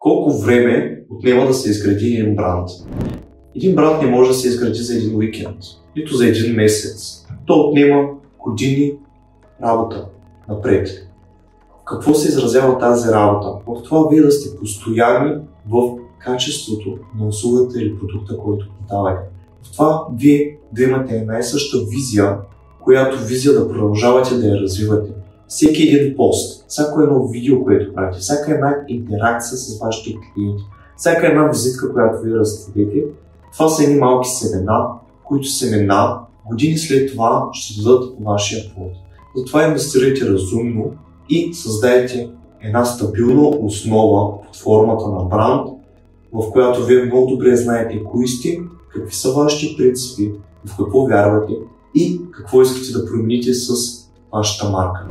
колко време отнема да се изгради един бранд. Един бранд не може да се изгради за един уикенд, нито за един месец. То отнема години работа напред. Какво се изразява тази работа? В това вие да сте постоянни в качеството на услугата или продукта, който продавате. В това вие да имате една и съща визия, която визия да продължавате да я развивате. Всеки един пост, всяко едно видео, което правите, всяка една интеракция с вашите клиенти, всяка една визитка, която вие разтворите, това са едни малки семена, които семена години след това ще дадат вашия плод. Затова инвестирайте разумно и създайте една стабилна основа под формата на бранд, в която вие много добре знаете кои сте, какви са вашите принципи, в какво вярвате и какво искате да промените с вашата марка.